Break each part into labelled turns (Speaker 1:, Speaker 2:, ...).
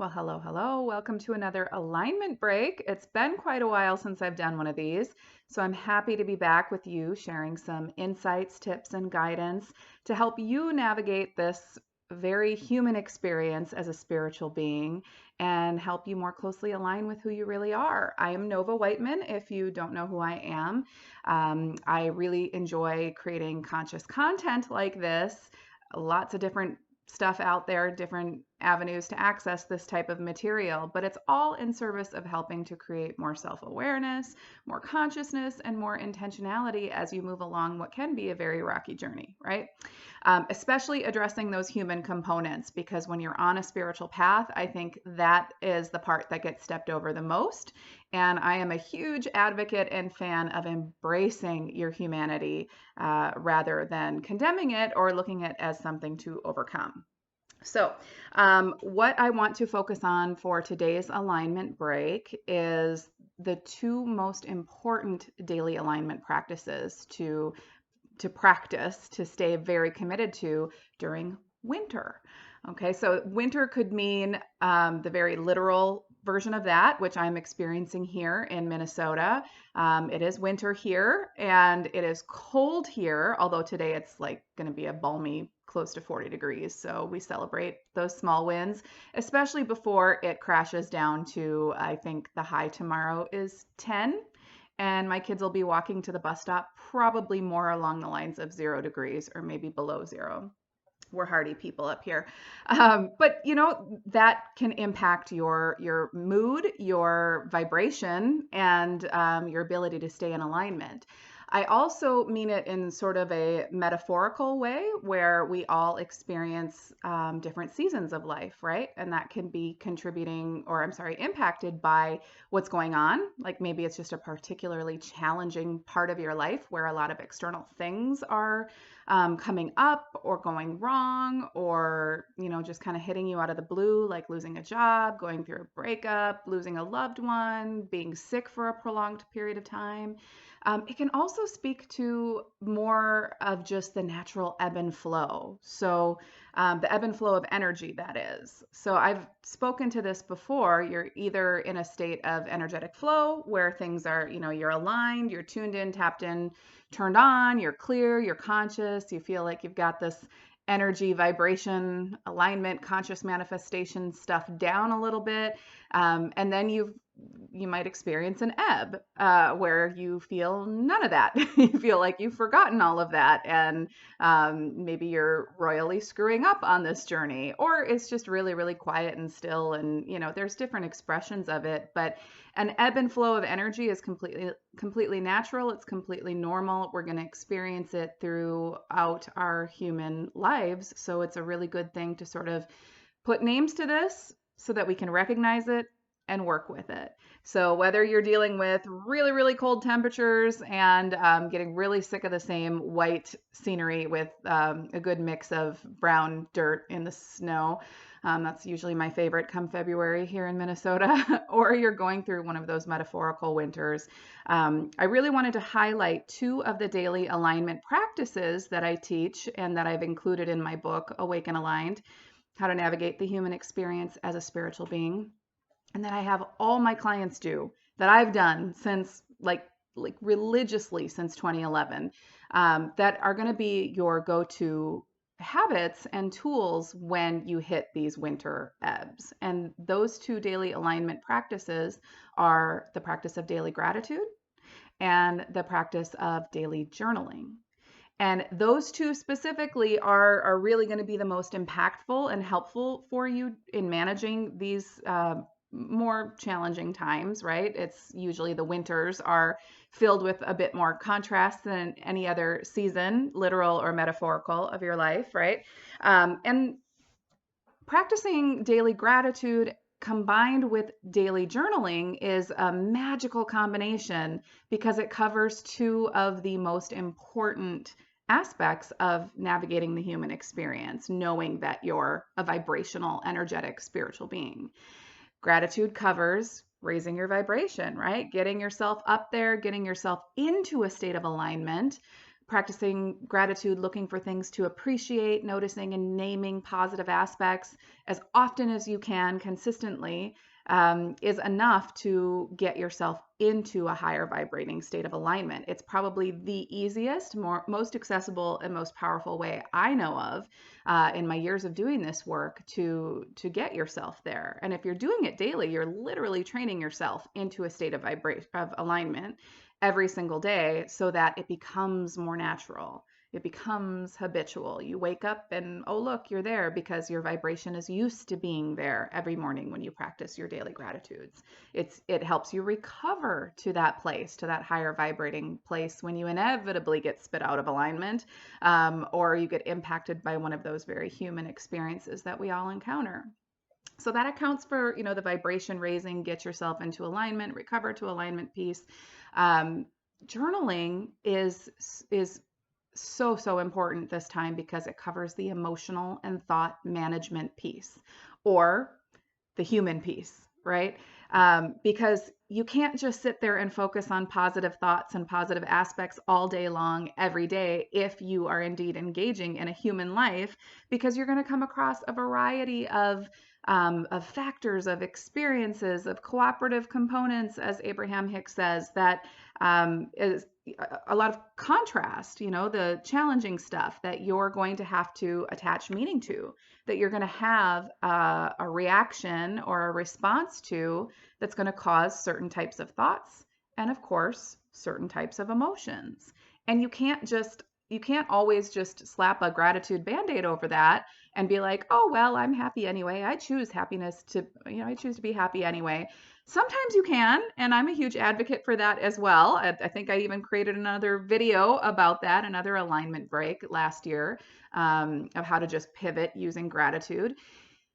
Speaker 1: Well, hello, hello. Welcome to another alignment break. It's been quite a while since I've done one of these, so I'm happy to be back with you sharing some insights, tips, and guidance to help you navigate this very human experience as a spiritual being and help you more closely align with who you really are. I am Nova Whiteman, if you don't know who I am. I really enjoy creating conscious content like this. Lots of different stuff out there, different avenues to access this type of material, but it's all in service of helping to create more self-awareness, more consciousness, and more intentionality as you move along what can be a very rocky journey, right? Especially addressing those human components, because when you're on a spiritual path, I think that is the part that gets stepped over the most. And I am a huge advocate and fan of embracing your humanity rather than condemning it or looking at it as something to overcome. So, what I want to focus on for today's alignment break is the two most important daily alignment practices to practice, to stay very committed to during winter. Okay, so winter could mean the very literal version of that, which I'm experiencing here in Minnesota. It is winter here and it is cold here, although today it's like going to be a balmy close to 40 degrees. So we celebrate those small wins, especially before it crashes down to, I think the high tomorrow is 10, and my kids will be walking to the bus stop probably more along the lines of 0 degrees or maybe below zero. We're hardy people up here. But you know, that can impact your mood, your vibration, and your ability to stay in alignment. I also mean it in sort of a metaphorical way where we all experience different seasons of life, right? And that can be contributing, or I'm sorry, impacted by what's going on. Like maybe it's just a particularly challenging part of your life where a lot of external things are coming up or going wrong, or just kind of hitting you out of the blue, like losing a job, going through a breakup, losing a loved one, being sick for a prolonged period of time. It can also speak to more of just the natural ebb and flow. So the ebb and flow of energy, that is. So I've spoken to this before. You're either in a state of energetic flow where things are, you're aligned, you're tuned in, tapped in, turned on, you're clear, you're conscious, you feel like you've got this energy, vibration, alignment, conscious manifestation stuff down a little bit. And then you might experience an ebb where you feel none of that. You feel like you've forgotten all of that, and maybe you're royally screwing up on this journey, or it's just really, really quiet and still. And there's different expressions of it, but an ebb and flow of energy is completely natural. It's completely normal. We're going to experience it throughout our human lives. So it's a really good thing to sort of put names to this so that we can recognize it and work with it. So whether you're dealing with really, really cold temperatures and getting really sick of the same white scenery with a good mix of brown dirt in the snow, that's usually my favorite come February here in Minnesota, or you're going through one of those metaphorical winters. I really wanted to highlight two of the daily alignment practices that I teach and that I've included in my book, Awake and Aligned: How to Navigate the Human Experience as a Spiritual Being, and that I have all my clients do, that I've done since like religiously since 2011, that are going to be your go-to habits and tools when you hit these winter ebbs. And those two daily alignment practices are the practice of daily gratitude and the practice of daily journaling. And those two specifically are really going to be the most impactful and helpful for you in managing these more challenging times, right? It's usually the winters are filled with a bit more contrast than any other season, literal or metaphorical, of your life, right? And practicing daily gratitude combined with daily journaling is a magical combination because it covers two of the most important aspects of navigating the human experience, knowing that you're a vibrational, energetic, spiritual being. Gratitude covers raising your vibration, right? Getting yourself up there, getting yourself into a state of alignment, practicing gratitude, looking for things to appreciate, noticing and naming positive aspects as often as you can consistently is enough to get yourself into a higher vibrating state of alignment. It's probably the easiest, most accessible, and most powerful way I know of in my years of doing this work to get yourself there. And if you're doing it daily, you're literally training yourself into a state of alignment every single day so that it becomes more natural. It becomes habitual. You wake up and, oh, look, you're there because your vibration is used to being there every morning when you practice your daily gratitudes. It helps you recover to that place, to that higher vibrating place when you inevitably get spit out of alignment, or you get impacted by one of those very human experiences that we all encounter. So that accounts for, the vibration raising, get yourself into alignment, recover to alignment piece. Journaling is so important this time because it covers the emotional and thought management piece, or the human piece, right? Because you can't just sit there and focus on positive thoughts and positive aspects all day long, every day, if you are indeed engaging in a human life, because you're going to come across a variety of factors, of experiences, of cooperative components, as Abraham Hicks says, that is a lot of contrast, the challenging stuff that you're going to have to attach meaning to, that you're going to have a reaction or a response to, that's going to cause certain types of thoughts and, of course, certain types of emotions. And you can't always just slap a gratitude band-aid over that and be like, oh, well, I'm happy anyway. I choose happiness I choose to be happy anyway. Sometimes you can, and I'm a huge advocate for that as well. I think I even created another video about that, another alignment break last year, of how to just pivot using gratitude.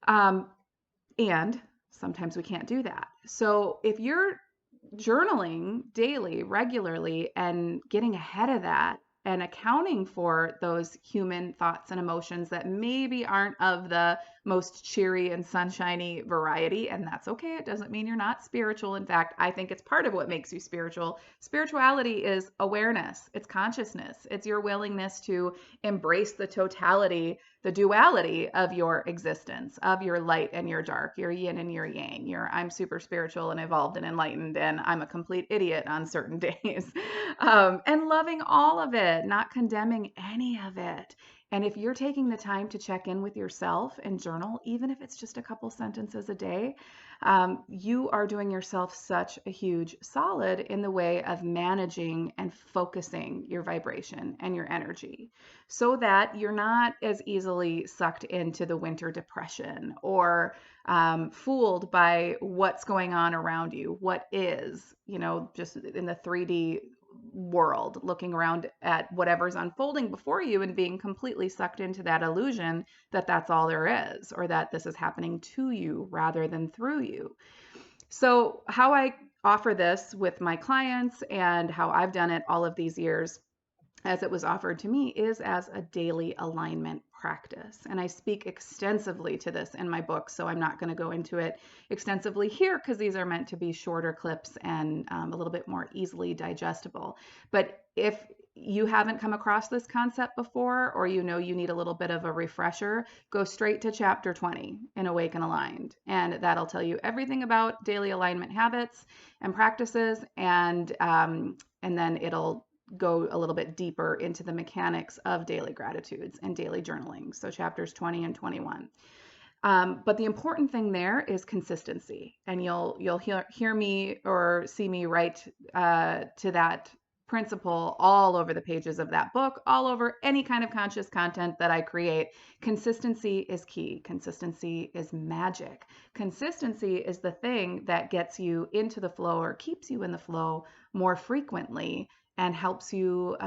Speaker 1: And sometimes we can't do that. So if you're journaling daily, regularly, and getting ahead of that, and accounting for those human thoughts and emotions that maybe aren't of the most cheery and sunshiny variety, and that's okay. It doesn't mean you're not spiritual. In fact, I think it's part of what makes you spiritual. Spirituality is awareness, it's consciousness, it's your willingness to embrace the totality, the duality of your existence, of your light and your dark, your yin and your yang, your I'm super spiritual and evolved and enlightened, and I'm a complete idiot on certain days, and loving all of it, not condemning any of it. And if you're taking the time to check in with yourself and journal, even if it's just a couple sentences a day, you are doing yourself such a huge solid in the way of managing and focusing your vibration and your energy, so that you're not as easily sucked into the winter depression or fooled by what's going on around you, what is, just in the 3D world, looking around at whatever's unfolding before you and being completely sucked into that illusion that that's all there is, or that this is happening to you rather than through you. So how I offer this with my clients and how I've done it all of these years as it was offered to me is as a daily alignment practice. And I speak extensively to this in my book, so I'm not going to go into it extensively here because these are meant to be shorter clips and a little bit more easily digestible. But if you haven't come across this concept before, or you need a little bit of a refresher, go straight to chapter 20 in Awake and Aligned, and that'll tell you everything about daily alignment habits and practices, and then it'll go a little bit deeper into the mechanics of daily gratitudes and daily journaling. So chapters 20 and 21. But the important thing there is consistency, and you'll hear me or see me write to that principle all over the pages of that book, all over any kind of conscious content that I create. Consistency is key. Consistency is magic. Consistency is the thing that gets you into the flow, or keeps you in the flow more frequently, and helps you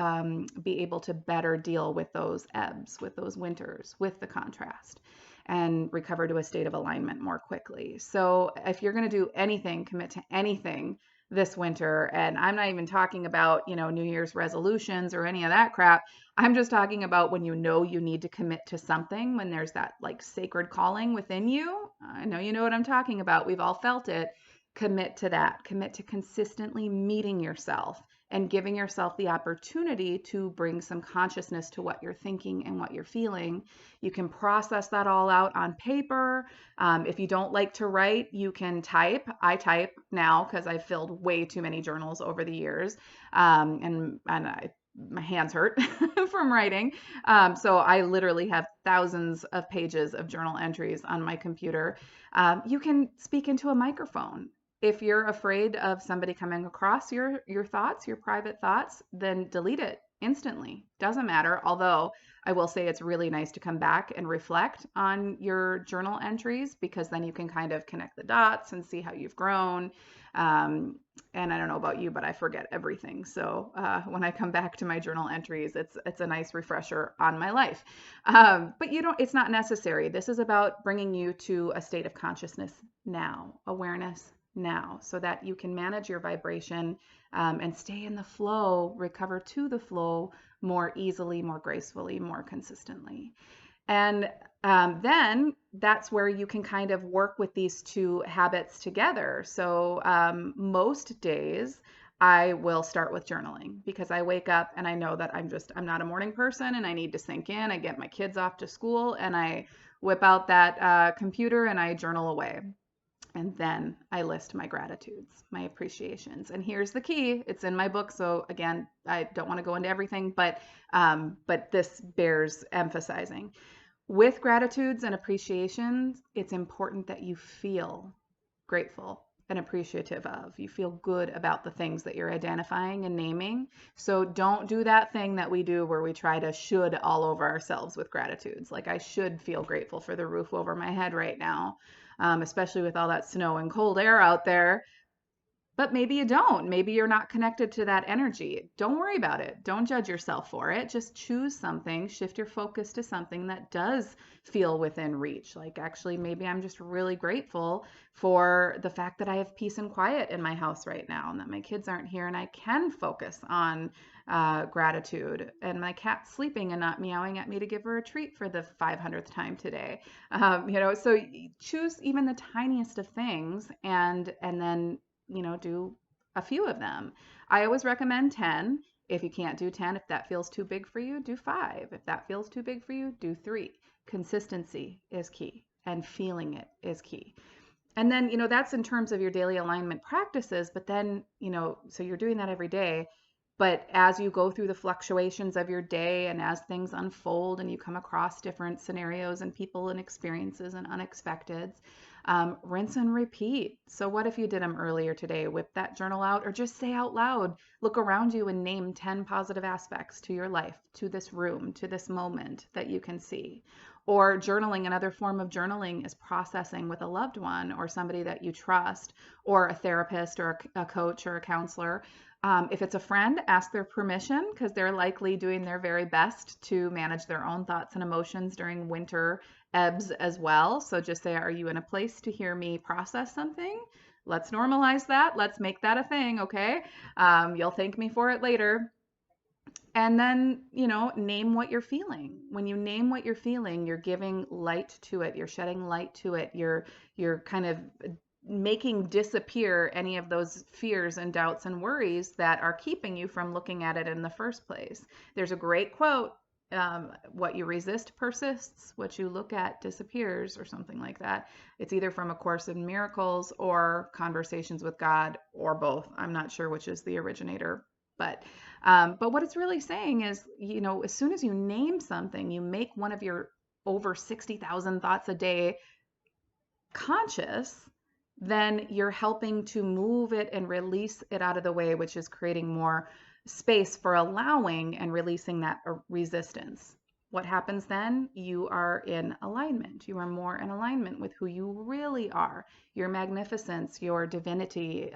Speaker 1: be able to better deal with those ebbs, with those winters, with the contrast, and recover to a state of alignment more quickly. So if you're going to do anything, commit to anything this winter, and I'm not even talking about, New Year's resolutions or any of that crap. I'm just talking about when you need to commit to something, when there's that like sacred calling within you. I know you know what I'm talking about. We've all felt it. Commit to that. Commit to consistently meeting yourself and giving yourself the opportunity to bring some consciousness to what you're thinking and what you're feeling. You can process that all out on paper. If you don't like to write, you can type. I type now because I've filled way too many journals over the years, my hands hurt from writing. So I literally have thousands of pages of journal entries on my computer. You can speak into a microphone. If you're afraid of somebody coming across your thoughts, your private thoughts, then delete it instantly. Doesn't matter. Although I will say it's really nice to come back and reflect on your journal entries, because then you can kind of connect the dots and see how you've grown. And I don't know about you, but I forget everything. So when I come back to my journal entries, it's a nice refresher on my life. But it's not necessary. This is about bringing you to a state of consciousness now, awareness now, so that you can manage your vibration and stay in the flow, recover to the flow more easily, more gracefully, more consistently. And then that's where you can kind of work with these two habits together. So most days I will start with journaling, because I wake up and I know that I'm not a morning person and I need to sink in. I get my kids off to school and I whip out that computer and I journal away. And then I list my gratitudes, my appreciations. And here's the key. It's in my book. So again, I don't want to go into everything, but this bears emphasizing. With gratitudes and appreciations, it's important that you feel grateful and appreciative of. You feel good about the things that you're identifying and naming. So don't do that thing that we do where we try to should all over ourselves with gratitudes. Like, I should feel grateful for the roof over my head right now, especially with all that snow and cold air out there. But maybe you don't. Maybe you're not connected to that energy. Don't worry about it. Don't judge yourself for it. Just choose something, shift your focus to something that does feel within reach. Like, actually, maybe I'm just really grateful for the fact that I have peace and quiet in my house right now, and that my kids aren't here, and I can focus on gratitude, and my cat's sleeping and not meowing at me to give her a treat for the 500th time today. So choose even the tiniest of things, and then do a few of them. I always recommend 10. If you can't do 10, if that feels too big for you, do 5. If that feels too big for you, do 3. Consistency is key, and feeling it is key. And then, that's in terms of your daily alignment practices, but then, so you're doing that every day. But as you go through the fluctuations of your day and as things unfold and you come across different scenarios and people and experiences and unexpecteds, rinse and repeat. So what if you did them earlier today? Whip that journal out, or just say out loud, look around you and name 10 positive aspects to your life, to this room, to this moment that you can see. Or journaling, another form of journaling is processing with a loved one or somebody that you trust, or a therapist or a coach or a counselor. If it's a friend, ask their permission, because they're likely doing their very best to manage their own thoughts and emotions during winter ebbs as well. So just say, are you in a place to hear me process something? Let's normalize that. Let's make that a thing, okay? You'll thank me for it later. And then, name what you're feeling. When you name what you're feeling, you're giving light to it. You're shedding light to it. You're kind of making disappear any of those fears and doubts and worries that are keeping you from looking at it in the first place. There's a great quote, what you resist persists, what you look at disappears, or something like that. It's either from A Course in Miracles or Conversations with God, or both. I'm not sure which is the originator, but what it's really saying is, as soon as you name something, you make one of your over 60,000 thoughts a day conscious, then you're helping to move it and release it out of the way, which is creating more space for allowing and releasing that resistance. What happens then? You are in alignment. You are more in alignment with who you really are, your magnificence, your divinity,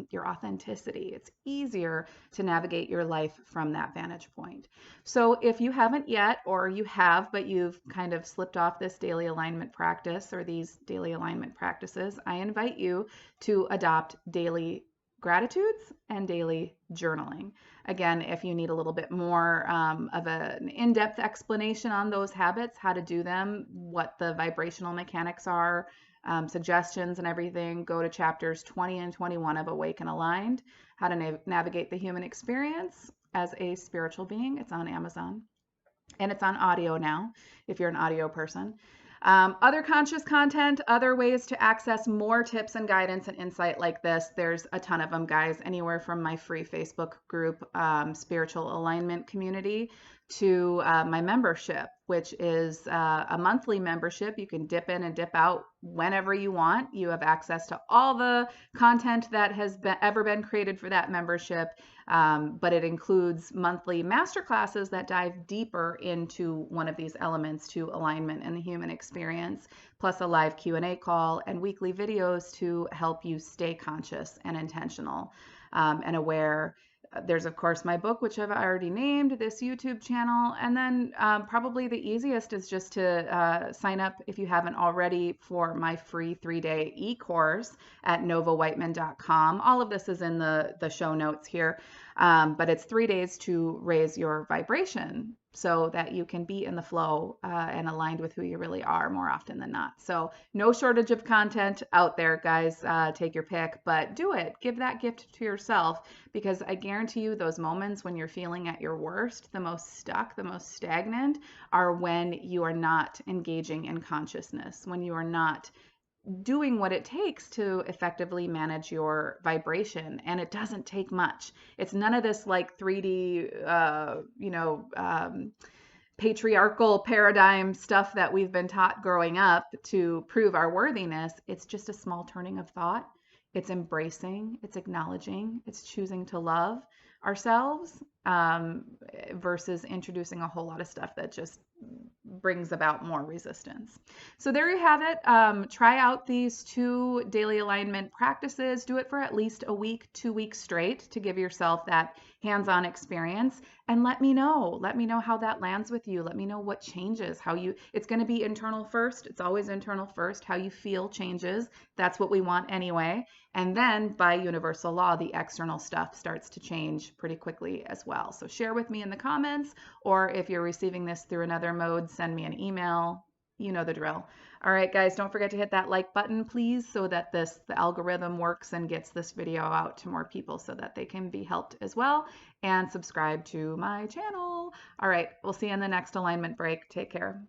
Speaker 1: your authenticity. It's easier to navigate your life from that vantage point. So if you haven't yet, or you have, but you've kind of slipped off this daily alignment practice or these daily alignment practices, I invite you to adopt daily gratitudes and daily journaling. Again, if you need a little bit more of an in-depth explanation on those habits, how to do them, what the vibrational mechanics are, suggestions and everything, go to chapters 20 and 21 of Awake and Aligned, how to navigate the human experience as a spiritual being. It's on Amazon. And it's on audio now, if you're an audio person. Other conscious content, other ways to access more tips and guidance and insight like this. There's a ton of them, guys, anywhere from my free Facebook group, Spiritual Alignment Community, to my membership, which is a monthly membership. You can dip in and dip out whenever you want. You have access to all the content that has ever been created for that membership, but it includes monthly masterclasses that dive deeper into one of these elements to alignment and the human experience, plus a live Q&A call and weekly videos to help you stay conscious and intentional and aware. There's, of course, my book, which I've already named, this YouTube channel, and then probably the easiest is just to sign up, if you haven't already, for my free 3-day e-course at novawhiteman.com. All of this is in the show notes here, but it's 3 days to raise your vibration so that you can be in the flow and aligned with who you really are more often than not. So no shortage of content out there, guys. Take your pick, but do it. Give that gift to yourself, because I guarantee you those moments when you're feeling at your worst, the most stuck, the most stagnant, are when you are not engaging in consciousness, when you are not doing what it takes to effectively manage your vibration. And it doesn't take much. It's none of this like 3D, patriarchal paradigm stuff that we've been taught growing up to prove our worthiness. It's just a small turning of thought. It's embracing, it's acknowledging, it's choosing to love ourselves versus introducing a whole lot of stuff that just brings about more resistance. So there you have it. Try out these 2 daily alignment practices. Do it for at least a week, 2 weeks straight to give yourself that hands-on experience, and let me know. Let me know how that lands with you. Let me know what changes, it's going to be internal first. It's always internal first. How you feel changes. That's what we want anyway. And then by universal law, the external stuff starts to change pretty quickly as well. So share with me in the comments, or if you're receiving this through another mode, send me an email. You know the drill. All right, guys, don't forget to hit that like button, please, so that the algorithm works and gets this video out to more people so that they can be helped as well. And subscribe to my channel. All right, we'll see you in the next alignment break. Take care.